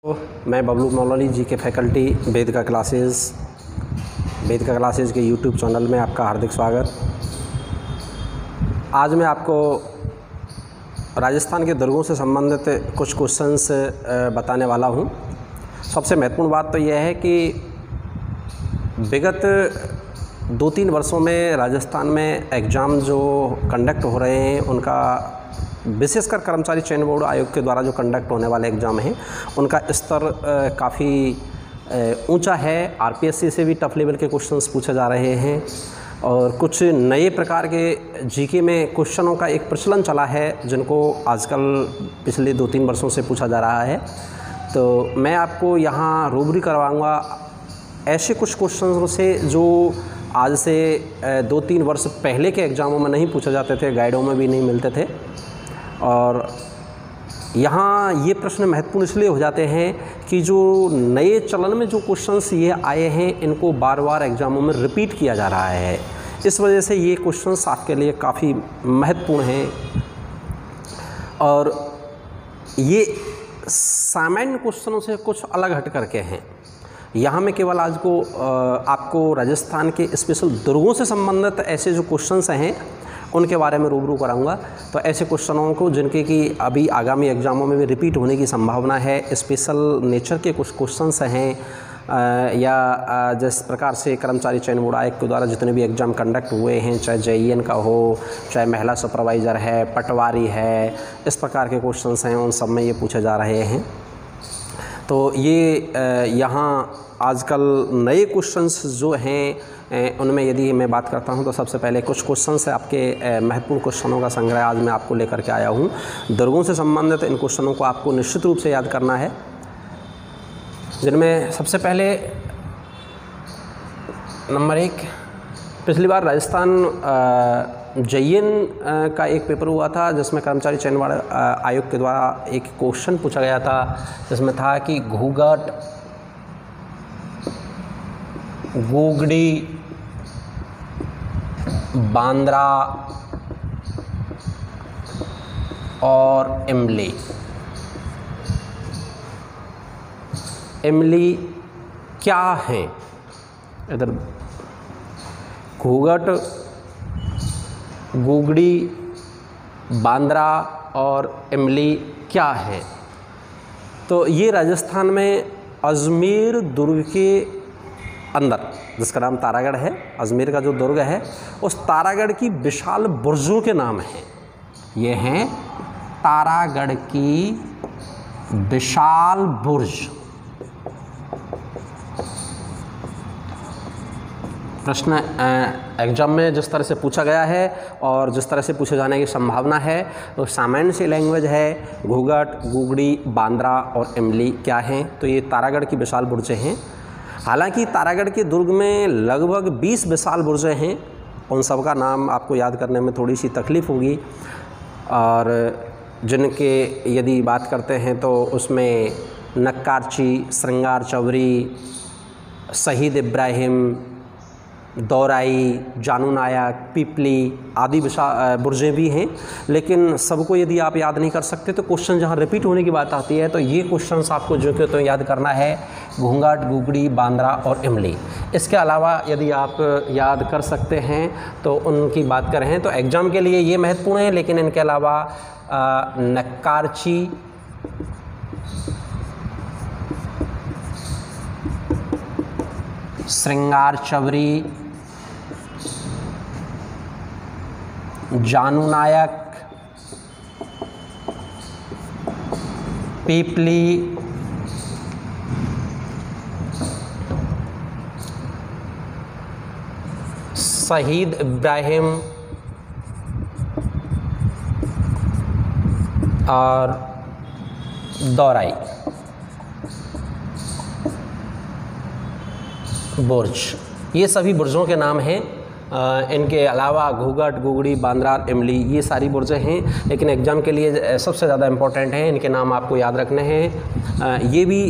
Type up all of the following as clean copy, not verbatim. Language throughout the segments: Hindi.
मैं बबलू मौलवी जी के फैकल्टी वेदिका क्लासेस के यूट्यूब चैनल में आपका हार्दिक स्वागत। आज मैं आपको राजस्थान के दुर्गों से संबंधित कुछ क्वेश्चंस बताने वाला हूं। सबसे महत्वपूर्ण बात तो यह है कि विगत 2-3 वर्षों में राजस्थान में एग्ज़ाम जो कंडक्ट हो रहे हैं उनका विशेषकर कर्मचारी चयन बोर्ड आयोग के द्वारा जो कंडक्ट होने वाले एग्ज़ाम हैं उनका स्तर काफ़ी ऊंचा है। आरपीएससी से भी टफ लेवल के क्वेश्चंस पूछे जा रहे हैं और कुछ नए प्रकार के जीके में क्वेश्चनों का एक प्रचलन चला है जिनको आजकल पिछले 2-3 वर्षों से पूछा जा रहा है। तो मैं आपको यहाँ रूबरू करवाऊँगा ऐसे कुछ क्वेश्चनों से जो आज से 2-3 वर्ष पहले के एग्ज़ामों में नहीं पूछे जाते थे, गाइडों में भी नहीं मिलते थे। और यहाँ ये प्रश्न महत्वपूर्ण इसलिए हो जाते हैं कि जो नए चलन में जो क्वेश्चंस ये आए हैं इनको बार बार एग्ज़ामों में रिपीट किया जा रहा है। इस वजह से ये क्वेश्चंस आपके लिए काफ़ी महत्वपूर्ण हैं और ये सामान्य क्वेश्चनों से कुछ अलग हट करके हैं। यहाँ मैं केवल आज को आपको राजस्थान के स्पेशल दुर्गों से संबंधित ऐसे जो क्वेश्चंस हैं उनके बारे में रूबरू कराऊंगा। तो ऐसे क्वेश्चनों को जिनके कि अभी आगामी एग्ज़ामों में भी रिपीट होने की संभावना है, स्पेशल नेचर के कुछ क्वेश्चंस हैं या जिस प्रकार से कर्मचारी चयन बोर्ड आयोग के द्वारा जितने भी एग्ज़ाम कंडक्ट हुए हैं, चाहे जेईएन का हो, चाहे महिला सुपरवाइज़र है, पटवारी है, इस प्रकार के क्वेश्चंस हैं, उन सब में ये पूछे जा रहे हैं। तो ये यहाँ आजकल नए क्वेश्चंस जो हैं उनमें यदि मैं बात करता हूं तो सबसे पहले कुछ क्वेश्चंस है आपके महत्वपूर्ण क्वेश्चनों का संग्रह आज मैं आपको लेकर के आया हूं। दुर्गों से संबंधित इन क्वेश्चनों को आपको निश्चित रूप से याद करना है, जिनमें सबसे पहले नंबर 1, पिछली बार राजस्थान जेईएन का एक पेपर हुआ था जिसमें कर्मचारी चयन बोर्ड आयोग के द्वारा एक क्वेश्चन पूछा गया था जिसमें था कि घूंघट, गोगड़ी, बांद्रा और इमली क्या हैं। इधर घूंघट, गोगड़ी, बांद्रा और इमली क्या है। तो ये राजस्थान में अजमेर दुर्ग के अंदर, जिसका नाम तारागढ़ है, अजमेर का जो दुर्ग है उस तारागढ़ की विशाल बुर्जों के नाम हैं। ये हैं तारागढ़ की विशाल बुर्ज। प्रश्न एग्जाम में जिस तरह से पूछा गया है और जिस तरह से पूछे जाने की संभावना है तो सामान्य सी लैंग्वेज है। घूंघट, गोगड़ी, बांद्रा और इमली क्या हैं। तो ये तारागढ़ की विशाल बुर्जें हैं। हालांकि तारागढ़ के दुर्ग में लगभग 20 विशाल बुर्जें हैं, उन सब का नाम आपको याद करने में थोड़ी सी तकलीफ़ होगी। और जिनके यदि बात करते हैं तो उसमें नक्कारची, श्रृंगार चौरी, शहीद इब्राहिम, दौराई, जानू नायक, पीपली आदि बुर्जें भी हैं। लेकिन सबको यदि आप याद नहीं कर सकते तो क्वेश्चन जहाँ रिपीट होने की बात आती है तो ये क्वेश्चंस आपको जो कि तो याद करना है, घूंघट, गोगड़ी, बांद्रा और इमली। इसके अलावा यदि आप याद कर सकते हैं तो उनकी बात करें तो एग्ज़ाम के लिए ये महत्वपूर्ण है। लेकिन इनके अलावा नक्कारची, श्रृंगार चौरी, जानू नायक, पीपली, शहीद इब्राहिम और दौराई बुर्ज, ये सभी बुर्जों के नाम हैं। इनके अलावा घूंघट, गोगड़ी, बांद्रा, इमली ये सारी बुर्जें हैं। लेकिन एग्ज़ाम के लिए सबसे ज़्यादा इम्पोर्टेंट हैं, इनके नाम आपको याद रखने हैं। ये भी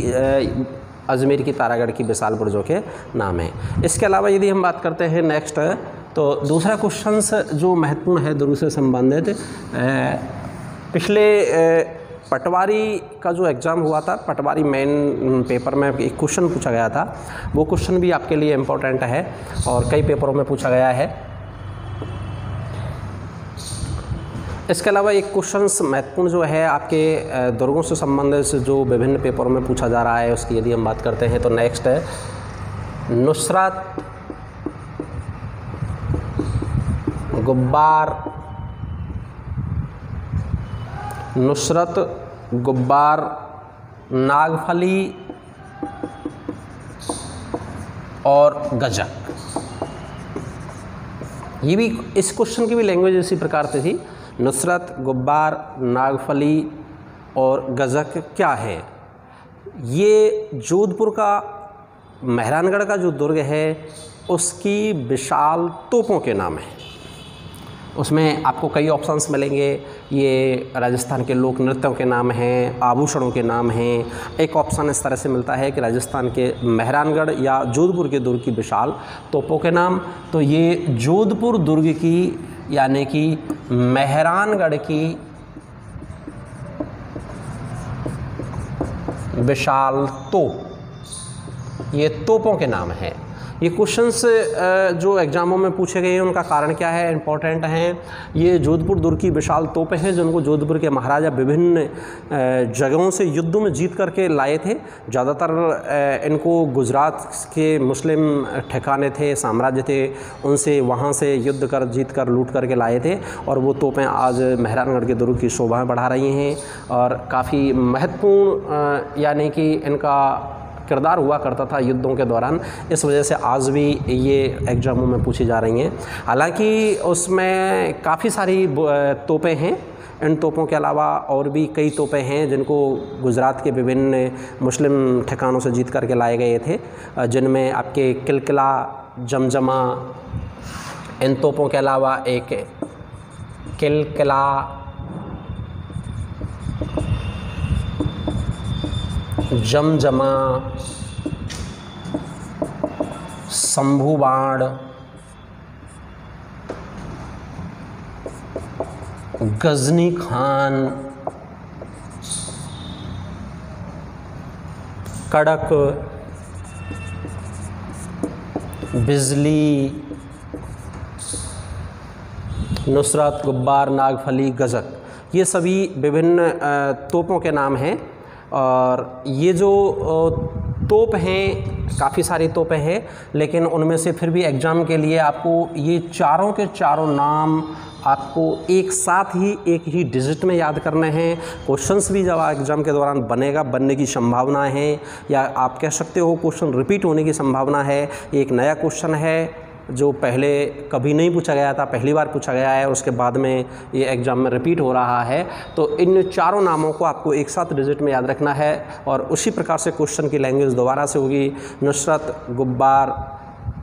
अजमेर की तारागढ़ की विशाल बुर्जों के नाम हैं। इसके अलावा यदि हम बात करते हैं नेक्स्ट तो दूसरा क्वेश्चन जो महत्वपूर्ण है दुर्ग से संबंधित, पिछले पटवारी का जो एग्ज़ाम हुआ था, पटवारी मेन पेपर में एक क्वेश्चन पूछा गया था, वो क्वेश्चन भी आपके लिए इम्पोर्टेंट है और कई पेपरों में पूछा गया है। इसके अलावा एक क्वेश्चन महत्वपूर्ण जो है आपके दुर्गों से संबंधित जो विभिन्न पेपरों में पूछा जा रहा है, उसकी यदि हम बात करते हैं तो नेक्स्ट है नुसरत गुब्बार नागफली और गजक। ये भी, इस क्वेश्चन की भी लैंग्वेज इसी प्रकार से थी। नुसरत, गुब्बार, नागफली और गजक क्या है? ये जोधपुर का मेहरानगढ़ का जो दुर्ग है उसकी विशाल तोपों के नाम है। उसमें आपको कई ऑप्शंस मिलेंगे। ये राजस्थान के लोक नृत्यों के नाम हैं, आभूषणों के नाम हैं। एक ऑप्शन इस तरह से मिलता है कि राजस्थान के मेहरानगढ़ या जोधपुर के दुर्ग की विशाल तोपों के नाम। तो ये जोधपुर दुर्ग की यानी कि मेहरानगढ़ की विशाल तोप, ये तोपों के नाम हैं। ये क्वेश्चंस जो एग्ज़ामों में पूछे गए हैं उनका कारण क्या है, इम्पोर्टेंट हैं। ये जोधपुर दुर्ग की विशाल तोपें हैं जिनको जोधपुर के महाराजा विभिन्न जगहों से युद्धों में जीत करके लाए थे। ज़्यादातर इनको गुजरात के मुस्लिम ठिकाने थे, साम्राज्य थे, उनसे वहाँ से युद्ध कर जीत कर लूट करके लाए थे और वो तोपें आज मेहरानगढ़ के दुर्ग की शोभा बढ़ा रही हैं और काफ़ी महत्वपूर्ण यानी कि इनका किरदार हुआ करता था युद्धों के दौरान। इस वजह से आज भी ये एग्ज़ामों में पूछी जा रही हैं। हालांकि उसमें काफ़ी सारी तोपें हैं। इन तोपों के अलावा और भी कई तोपें हैं जिनको गुजरात के विभिन्न मुस्लिम ठिकानों से जीत करके लाए गए थे, जिनमें आपके किलकिला, जमजमा, इन तोपों के अलावा एक किलकिला, जमजमा, शंभू बाण, गजनी खान, कड़क, बिजली, नुसरत, गुब्बार, नागफली, गजक, ये सभी विभिन्न तोपों के नाम हैं। और ये जो तोप हैं, काफ़ी सारी तोपें हैं, लेकिन उनमें से फिर भी एग्ज़ाम के लिए आपको ये चारों के चारों नाम आपको एक साथ ही एक ही डिजिट में याद करने हैं। क्वेश्चंस भी जब एग्ज़ाम के दौरान बनने की संभावना है, या आप कह सकते हो क्वेश्चन रिपीट होने की संभावना है। एक नया क्वेश्चन है जो पहले कभी नहीं पूछा गया था, पहली बार पूछा गया है, उसके बाद में ये एग्ज़ाम में रिपीट हो रहा है। तो इन चारों नामों को आपको एक साथ डिजिट में याद रखना है और उसी प्रकार से क्वेश्चन की लैंग्वेज दोबारा से होगी। नुसरत, गुब्बार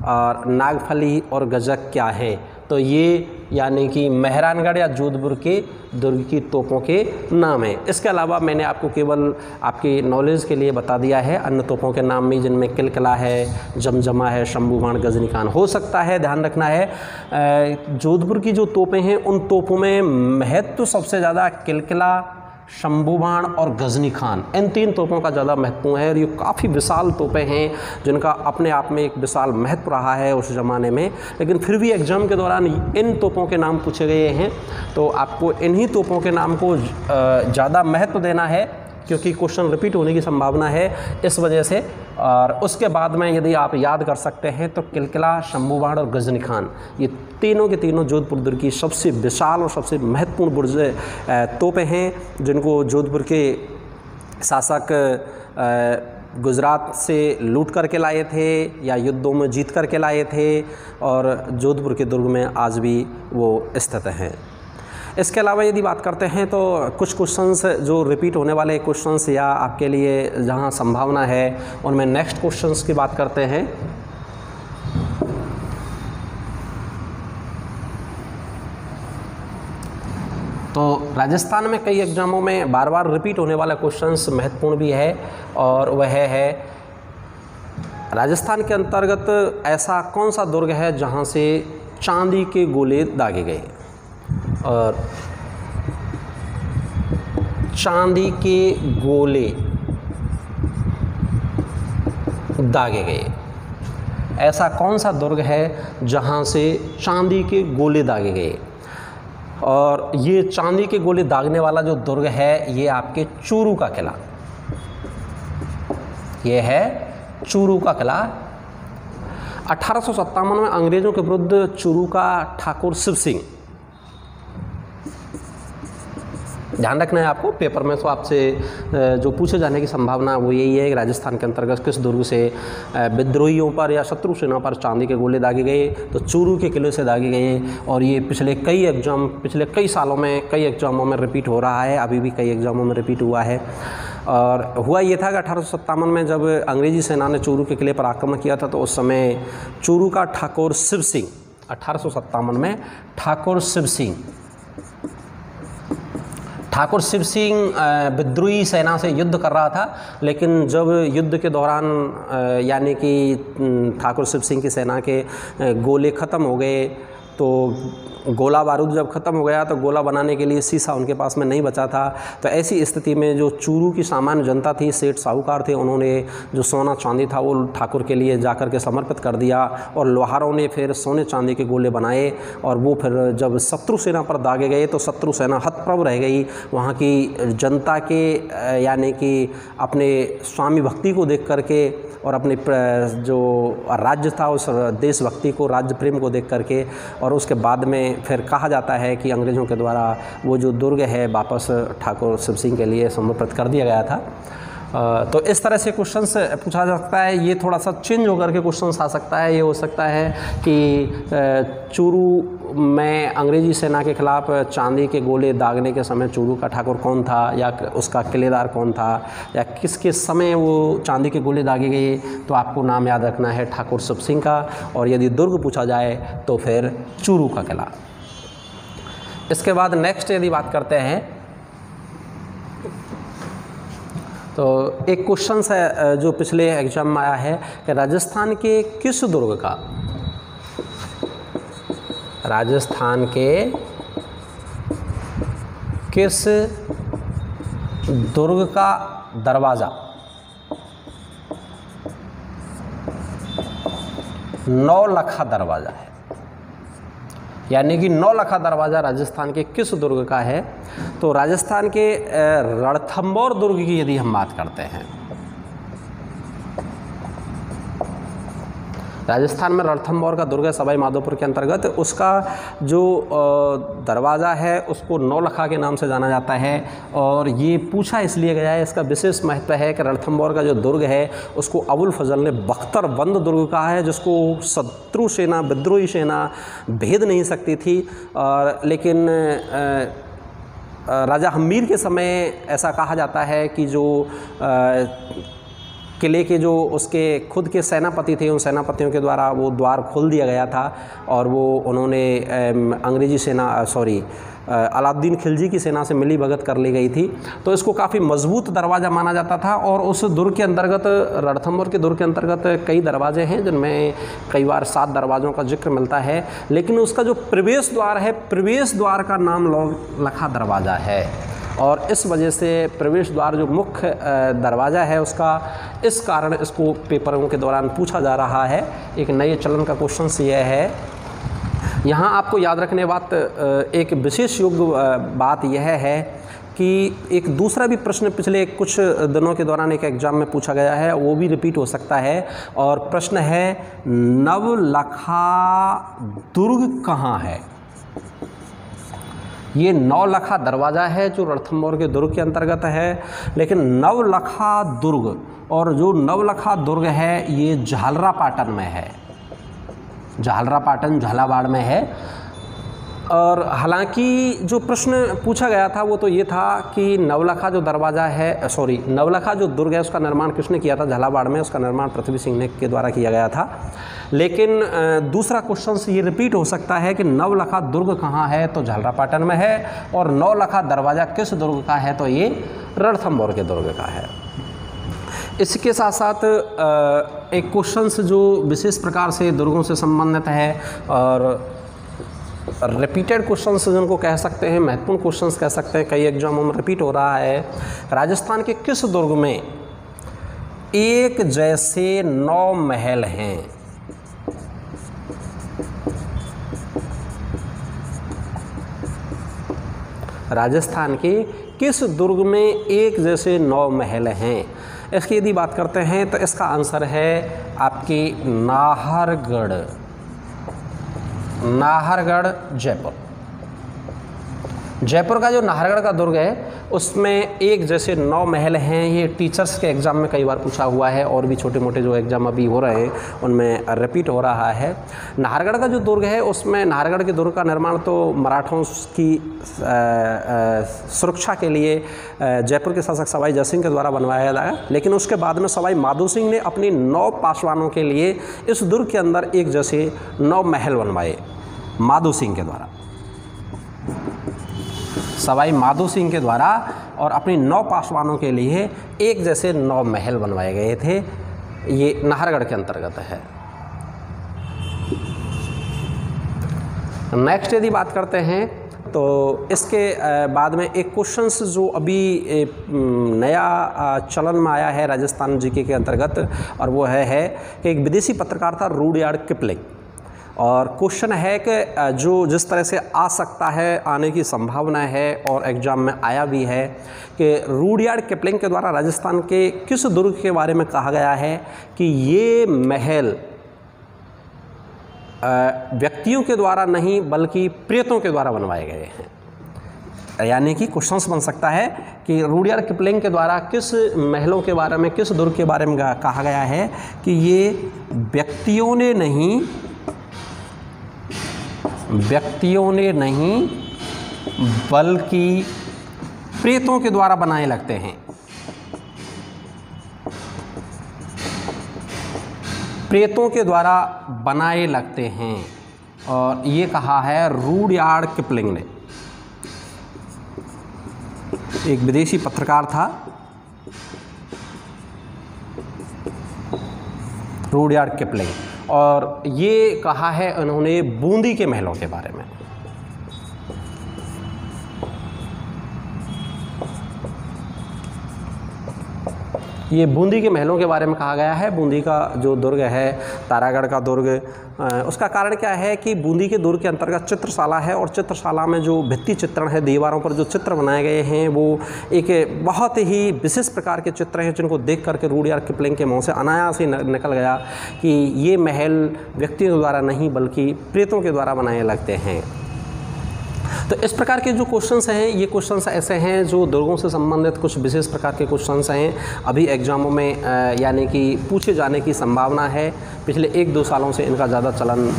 और नागफली और गजक क्या है? तो ये यानी कि मेहरानगढ़ या जोधपुर के दुर्ग की तोपों के नाम हैं। इसके अलावा मैंने आपको केवल आपकी नॉलेज के लिए बता दिया है अन्य तोपों के नाम भी, जिनमें किलकिला है, जमजमा है, शंभू बाण, गजनी खान। हो सकता है, ध्यान रखना है, जोधपुर की जो तोपें हैं उन तोपों में महत्व सबसे ज़्यादा किलकिला, शंभू बाण और गजनी खान, इन तीन तोपों का ज़्यादा महत्व है। और ये काफ़ी विशाल तोपें हैं जिनका अपने आप में एक विशाल महत्व रहा है उस ज़माने में। लेकिन फिर भी एग्ज़ाम के दौरान इन तोपों के नाम पूछे गए हैं, तो आपको इन्हीं तोपों के नाम को ज़्यादा महत्व देना है क्योंकि क्वेश्चन रिपीट होने की संभावना है, इस वजह से। और उसके बाद में यदि आप याद कर सकते हैं तो किलकिला, शंभू बाण और गजनी खान, ये तीनों के तीनों जोधपुर दुर्ग की सबसे विशाल और सबसे महत्वपूर्ण बुर्ज तोपें हैं जिनको जोधपुर के शासक गुजरात से लूट करके लाए थे या युद्धों में जीत करके लाए थे और जोधपुर के दुर्ग में आज भी वो स्थित हैं। इसके अलावा यदि बात करते हैं तो कुछ क्वेश्चंस जो रिपीट होने वाले क्वेश्चंस या आपके लिए जहां संभावना है उनमें नेक्स्ट क्वेश्चंस की बात करते हैं। तो राजस्थान में कई एग्जामों में बार बार रिपीट होने वाला क्वेश्चंस महत्वपूर्ण भी है और वह है राजस्थान के अंतर्गत ऐसा कौन सा दुर्ग है जहां से चांदी के गोले दागे गए। और चांदी के गोले दागे गए। ऐसा कौन सा दुर्ग है जहां से चांदी के गोले दागे गए? और ये चांदी के गोले दागने वाला जो दुर्ग है ये आपके चूरू का किला, ये है चूरू का किला। 1857 में अंग्रेजों के विरुद्ध चूरू का ठाकुर शिव सिंह, ध्यान रखना है आपको, पेपर में तो आपसे जो पूछे जाने की संभावना वो यही है कि राजस्थान के अंतर्गत किस दुर्ग से विद्रोहियों पर या शत्रु सेना पर चांदी के गोले दागे गए, तो चूरू के किले से दागे गए। और ये पिछले कई सालों में कई एग्जामों में रिपीट हो रहा है, अभी भी कई एग्जामों में रिपीट हुआ है। और हुआ ये था कि 1857 में जब अंग्रेजी सेना ने चूरू के किले पर आक्रमण किया था, तो उस समय चूरू का ठाकुर शिव सिंह, 1857 में ठाकुर शिव सिंह विद्रोही सेना से युद्ध कर रहा था। लेकिन जब युद्ध के दौरान यानी कि ठाकुर शिव सिंह की सेना के गोले ख़त्म हो गए, तो गोला बारूद जब ख़त्म हो गया तो गोला बनाने के लिए शीशा उनके पास में नहीं बचा था। तो ऐसी स्थिति में जो चूरू की सामान्य जनता थी, सेठ साहूकार थे, उन्होंने जो सोना चांदी था वो ठाकुर के लिए जाकर के समर्पित कर दिया। और लोहारों ने फिर सोने चांदी के गोले बनाए और वो फिर जब शत्रु सेना पर दागे गए तो शत्रु सेना हतप्रभ रह गई। वहाँ की जनता के यानी कि अपने स्वामी भक्ति को देख करके और अपने जो राज्य था उस देशभक्ति को, राज्य प्रेम को देख करके, और उसके बाद में फिर कहा जाता है कि अंग्रेज़ों के द्वारा वो जो दुर्ग है वापस ठाकुर शिव सिंह के लिए समर्पित कर दिया गया था। तो इस तरह से क्वेश्चंस पूछा जा सकता है। ये थोड़ा सा चेंज होकर के क्वेश्चंस आ सकता है। ये हो सकता है कि चूरू में अंग्रेजी सेना के खिलाफ चांदी के गोले दागने के समय चूरू का ठाकुर कौन था, या उसका किलेदार कौन था, या किसके समय वो चांदी के गोले दागे गए, तो आपको नाम याद रखना है ठाकुर शिव सिंह का। और यदि दुर्ग पूछा जाए तो फिर चूरू का किला। इसके बाद नेक्स्ट यदि बात करते हैं तो एक क्वेश्चन है जो पिछले एग्जाम में आया है कि राजस्थान के किस दुर्ग का दरवाज़ा नौलखा दरवाज़ा है, यानी कि नौलखा दरवाज़ा राजस्थान के किस दुर्ग का है? तो राजस्थान के रणथंभौर दुर्ग की यदि हम बात करते हैं, राजस्थान में रणथंभौर का दुर्ग है सवाई माधोपुर के अंतर्गत। उसका जो दरवाज़ा है उसको नौलखा के नाम से जाना जाता है। और ये पूछा इसलिए गया है, इसका विशेष महत्व है कि रणथंभौर का जो दुर्ग है उसको अबुल फजल ने बख्तरबंद दुर्ग कहा है, जिसको शत्रु सेना, विद्रोही सेना भेद नहीं सकती थी। और लेकिन राजा हम्मीर के समय ऐसा कहा जाता है कि जो किले के जो उसके खुद के सेनापति थे, उन सेनापतियों के द्वारा वो द्वार खोल दिया गया था और वो उन्होंने अलाउद्दीन खिलजी की सेना से मिली भगत कर ली गई थी। तो इसको काफ़ी मजबूत दरवाज़ा माना जाता था। और उस दुर्ग के अंतर्गत, रणथंभौर के दुर्ग के अंतर्गत कई दरवाजे हैं, जिनमें कई बार 7 दरवाज़ों का जिक्र मिलता है। लेकिन उसका जो प्रवेश द्वार है, प्रवेश द्वार का नाम नौलखा दरवाज़ा है। और इस वजह से प्रवेश द्वार जो मुख्य दरवाज़ा है उसका, इस कारण इसको पेपरों के दौरान पूछा जा रहा है। एक नए चलन का क्वेश्चन यह है, यहाँ आपको याद रखने बात, एक विशेष योग्य बात यह है कि एक दूसरा भी प्रश्न पिछले कुछ दिनों के दौरान एक एग्जाम में पूछा गया है, वो भी रिपीट हो सकता है। और प्रश्न है, नवलखा दुर्ग कहाँ है? ये नौलखा दरवाज़ा है जो रणथंभौर के दुर्ग के अंतर्गत है, लेकिन नवलखा दुर्ग, और जो नवलखा दुर्ग है ये झालरापाटन में है, झालरापाटन झालावाड़ में है। और हालांकि जो प्रश्न पूछा गया था वो तो ये था कि नवलखा जो दरवाज़ा है, नवलखा जो दुर्ग है उसका निर्माण किसने किया था झालावाड़ में? उसका निर्माण पृथ्वी सिंह के द्वारा किया गया था। लेकिन दूसरा क्वेश्चन ये रिपीट हो सकता है कि नवलखा दुर्ग कहाँ है? तो झालरापाटन में है। और नौलखा दरवाज़ा किस दुर्ग का है? तो ये रणथंभौर के दुर्ग का है। इसके साथ साथ एक क्वेश्चन जो विशेष प्रकार से दुर्गों से संबंधित है और रिपीटेड क्वेश्चंस जिनको कह सकते हैं, महत्वपूर्ण क्वेश्चंस कह सकते हैं, कई एग्जामों में रिपीट हो रहा है। राजस्थान के किस दुर्ग में एक जैसे 9 महल हैं? राजस्थान के किस दुर्ग में एक जैसे 9 महल हैं? इसकी यदि बात करते हैं तो इसका आंसर है आपकी नाहरगढ़, नाहरगढ़ जयपुर। जयपुर का जो नाहरगढ़ का दुर्ग है उसमें एक जैसे 9 महल हैं। ये टीचर्स के एग्ज़ाम में कई बार पूछा हुआ है और भी छोटे मोटे जो एग्ज़ाम अभी हो रहे हैं उनमें रिपीट हो रहा है। नाहरगढ़ का जो दुर्ग है उसमें, नाहरगढ़ के दुर्ग का निर्माण तो मराठों की सुरक्षा के लिए जयपुर के शासक सवाई जयसिंह के द्वारा बनवाया गया, लेकिन उसके बाद में सवाई माधो सिंह ने अपनी 9 पासवानों के लिए इस दुर्ग के अंदर एक जैसे 9 महल बनवाए माधो सिंह के द्वारा। सवाई माधो सिंह के द्वारा और अपनी 9 पासवानों के लिए एक जैसे 9 महल बनवाए गए थे। ये नाहरगढ़ के अंतर्गत है। नेक्स्ट यदि बात करते हैं तो इसके बाद में एक क्वेश्चंस जो अभी नया चलन में आया है राजस्थान जीके के अंतर्गत, और वो है कि एक विदेशी पत्रकार था रुडयार्ड किपलिंग, और क्वेश्चन है कि जो जिस तरह से आ सकता है, आने की संभावना है और एग्ज़ाम में आया भी है कि रुडयार्ड किपलिंग के द्वारा राजस्थान के किस दुर्ग के बारे में कहा गया है कि ये महल व्यक्तियों के द्वारा नहीं बल्कि प्रेतों के द्वारा बनवाए गए हैं। यानी कि क्वेश्चंस बन सकता है कि रुडयार्ड किपलिंग के द्वारा किस महलों के बारे में, किस दुर्ग के बारे में कहा गया है कि ये व्यक्तियों ने नहीं बल्कि प्रेतों के द्वारा बनाए लगते हैं। प्रेतों के द्वारा बनाए लगते हैं, और ये कहा है रुडयार्ड किपलिंग ने। एक विदेशी पत्रकार था रुडयार्ड किपलिंग, और ये कहा है उन्होंने बूंदी के महलों के बारे में। ये बूंदी के महलों के बारे में कहा गया है। बूंदी का जो दुर्ग है, तारागढ़ का दुर्ग, उसका कारण क्या है कि बूंदी के दुर्ग के अंतर्गत चित्रशाला है, और चित्रशाला में जो भित्ति चित्रण है, दीवारों पर जो चित्र बनाए गए हैं वो एक बहुत ही विशेष प्रकार के चित्र हैं, जिनको देख करके रुडयार्ड किपलिंग के मुँह से अनायास ही निकल गया कि ये महल व्यक्तियों द्वारा नहीं बल्कि प्रेतों के द्वारा बनाए लगते हैं। तो इस प्रकार के जो क्वेश्चंस हैं, ये क्वेश्चंस ऐसे हैं जो दुर्गों से संबंधित कुछ विशेष प्रकार के क्वेश्चंस हैं। अभी एग्जामों में यानी कि पूछे जाने की संभावना है। पिछले 1-2 सालों से इनका ज़्यादा चलन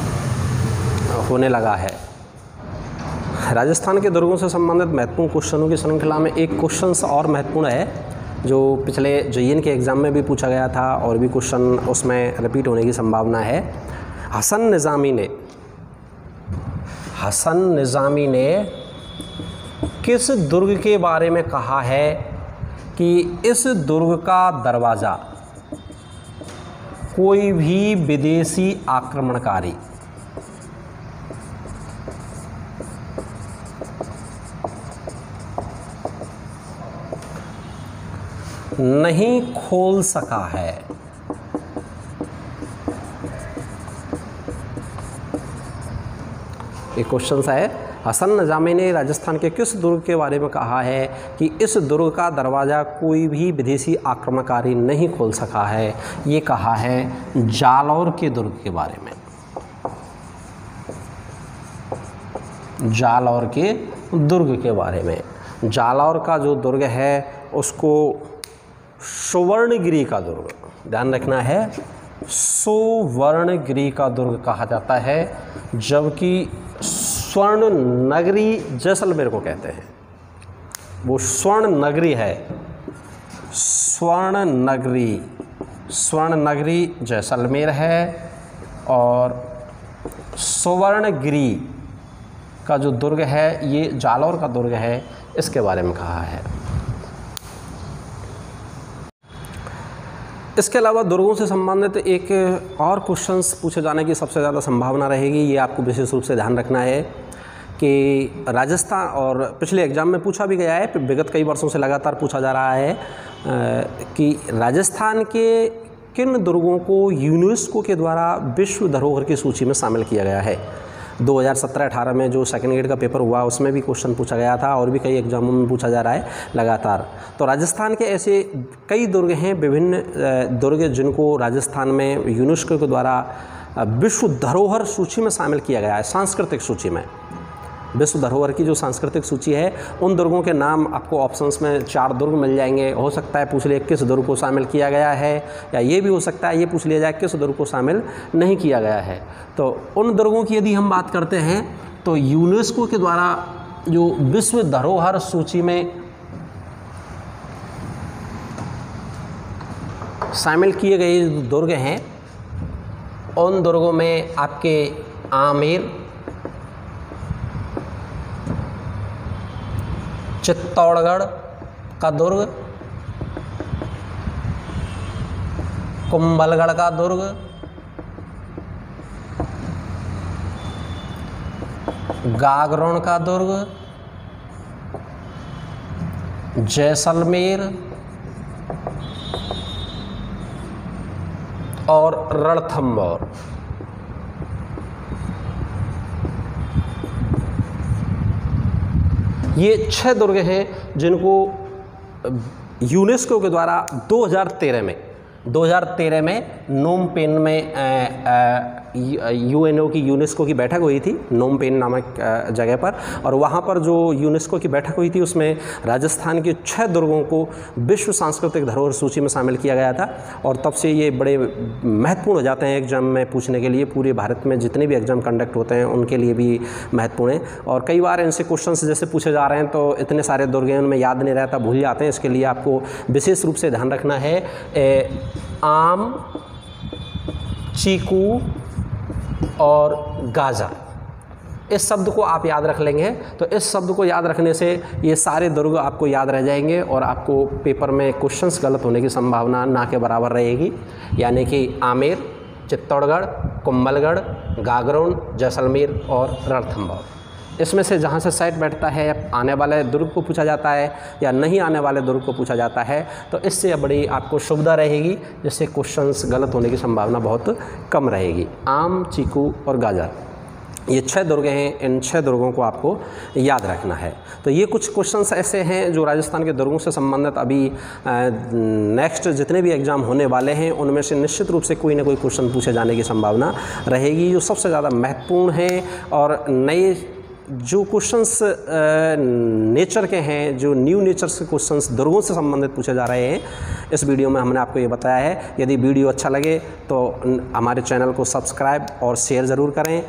होने लगा है। राजस्थान के दुर्गों से संबंधित महत्वपूर्ण क्वेश्चनों की श्रृंखला में एक क्वेश्चंस और महत्वपूर्ण है जो पिछले JEE के एग्ज़ाम में भी पूछा गया था और भी क्वेश्चन उसमें रिपीट होने की संभावना है। हसन निज़ामी ने किस दुर्ग के बारे में कहा है कि इस दुर्ग का दरवाज़ा कोई भी विदेशी आक्रमणकारी नहीं खोल सका है? एक क्वेश्चन है, हसन निज़ामी ने राजस्थान के किस दुर्ग के बारे में कहा है कि इस दुर्ग का दरवाज़ा कोई भी विदेशी आक्रमणकारी नहीं खोल सका है? ये कहा है जालौर के दुर्ग के बारे में। जालौर के दुर्ग के बारे में। जालौर का जो दुर्ग है उसको सुवर्णगिरी का दुर्ग, ध्यान रखना है, सुवर्णगिरी का दुर्ग कहा जाता है, जबकि स्वर्ण नगरी जैसलमेर को कहते हैं। वो स्वर्ण नगरी है, स्वर्ण नगरी जैसलमेर है, और सुवर्णगिरी का जो दुर्ग है ये जालौर का दुर्ग है, इसके बारे में कहा है। इसके अलावा दुर्गों से संबंधित एक और क्वेश्चंस पूछे जाने की सबसे ज़्यादा संभावना रहेगी। ये आपको विशेष रूप से ध्यान रखना है कि राजस्थान, और पिछले एग्ज़ाम में पूछा भी गया है, विगत कई वर्षों से लगातार पूछा जा रहा है कि राजस्थान के किन दुर्गों को यूनेस्को के द्वारा विश्व धरोहर की सूची में शामिल किया गया है। 2017-18 में जो सेकंड ग्रेड का पेपर हुआ उसमें भी क्वेश्चन पूछा गया था और भी कई एग्जामों में पूछा जा रहा है लगातार। तो राजस्थान के ऐसे कई दुर्ग हैं, विभिन्न दुर्ग जिनको राजस्थान में यूनेस्को के द्वारा विश्व धरोहर सूची में शामिल किया गया है। सांस्कृतिक सूची में, विश्व धरोहर की जो सांस्कृतिक सूची है, उन दुर्गों के नाम आपको ऑप्शंस में 4 दुर्ग मिल जाएंगे। हो सकता है पूछ लिए किस दुर्ग को शामिल किया गया है, या ये भी हो सकता है ये पूछ लिया जाए किस दुर्ग को शामिल नहीं किया गया है। तो उन दुर्गों की यदि हम बात करते हैं तो यूनेस्को के द्वारा जो विश्व धरोहर सूची में शामिल किए गए दुर्ग हैं, उन दुर्गों में आपके आमेर, चित्तौड़गढ़ का दुर्ग, कुंभलगढ़ का दुर्ग, गागरोन का दुर्ग, जैसलमेर और रणथंभौर। ये 6 दुर्ग हैं जिनको यूनेस्को के द्वारा 2013 में नोम पेन में यूएनओ की यूनेस्को की बैठक हुई थी, नोम पेन नामक जगह पर, और वहाँ पर जो यूनेस्को की बैठक हुई थी उसमें राजस्थान के 6 दुर्गों को विश्व सांस्कृतिक धरोहर सूची में शामिल किया गया था। और तब से ये बड़े महत्वपूर्ण हो जाते हैं एग्जाम में पूछने के लिए। पूरे भारत में जितने भी एग्जाम कंडक्ट होते हैं उनके लिए भी महत्वपूर्ण है। और कई बार इनसे क्वेश्चन जैसे पूछे जा रहे हैं तो इतने सारे दुर्ग हैं उनमें याद नहीं रहता, भूल जाते हैं। इसके लिए आपको विशेष रूप से ध्यान रखना है आम, चीकू और गाजर, इस शब्द को आप याद रख लेंगे। तो इस शब्द को याद रखने से ये सारे दुर्ग आपको याद रह जाएंगे और आपको पेपर में क्वेश्चंस गलत होने की संभावना ना के बराबर रहेगी। यानी कि आमेर, चित्तौड़गढ़, कुंभलगढ़, गागरोन, जैसलमेर और रणथंभौर, इसमें से जहाँ से साइड बैठता है आने वाले दुर्ग को पूछा जाता है या नहीं आने वाले दुर्ग को पूछा जाता है, तो इससे बड़ी आपको सुविधा रहेगी, जिससे क्वेश्चंस गलत होने की संभावना बहुत कम रहेगी। आम, चीकू और गाजर, ये 6 दुर्ग हैं। इन 6 दुर्गों को आपको याद रखना है। तो ये कुछ क्वेश्चंस ऐसे हैं जो राजस्थान के दुर्गों से संबंधित अभी नेक्स्ट जितने भी एग्ज़ाम होने वाले हैं उनमें से निश्चित रूप से कोई ना कोई क्वेश्चन पूछे जाने की संभावना रहेगी। जो सबसे ज़्यादा महत्वपूर्ण है और नए जो क्वेश्चंस नेचर के हैं, जो न्यू नेचर के क्वेश्चंस दुर्गों से संबंधित पूछे जा रहे हैं, इस वीडियो में हमने आपको ये बताया है। यदि वीडियो अच्छा लगे तो हमारे चैनल को सब्सक्राइब और शेयर ज़रूर करें।